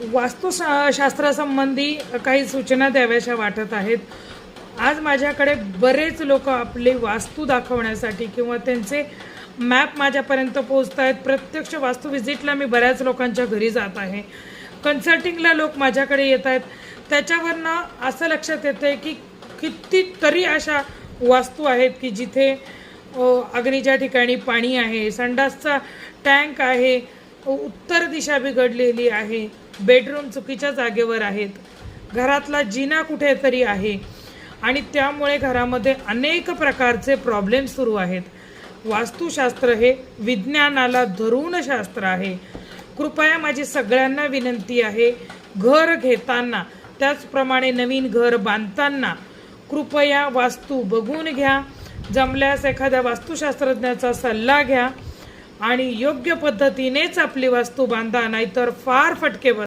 वास्तुशास्त्रासंबंधी काही सूचना द्याव्याशा वाटत आहेत। आज माझ्याकडे बरेच लोक आपली वास्तू दाखवण्यासाठी किंवा त्यांचे मॅप माझ्यापर्यंत पोहोचत आहेत। प्रत्यक्ष वास्तू व्हिजिटला मी बऱ्याच लोकांच्या घरी जात आहे, कन्सल्टिंगला लोक माझ्याकडे येत आहेत। त्याच्यावरनं असं लक्षात येतं की कितीतरी अशा वास्तू आहेत की जिथे अग्नीच्या ठिकाणी पाणी आहे, संडासचा टँक आहे, उत्तर दिशा बिघडलेली आहे, बेडरूम चुकीच्या जागेवर आहेत, घरातला जिना कुठेतरी आहे आणि त्यामुळे घरामध्ये अनेक प्रकारचे प्रॉब्लेम सुरू आहेत। वास्तुशास्त्र हे विज्ञानाला धरून शास्त्र आहे। कृपया माझी सगळ्यांना विनंती आहे, घर घेताना त्याचप्रमाणे नवीन घर बांधताना कृपया वास्तू बघून घ्या, जमल्यास एखाद्या वास्तुशास्त्रज्ञाचा सल्ला घ्या आणि योग्य पद्धतीनेच आपली वास्तू बांधा, नाहीतर फार फटके बस।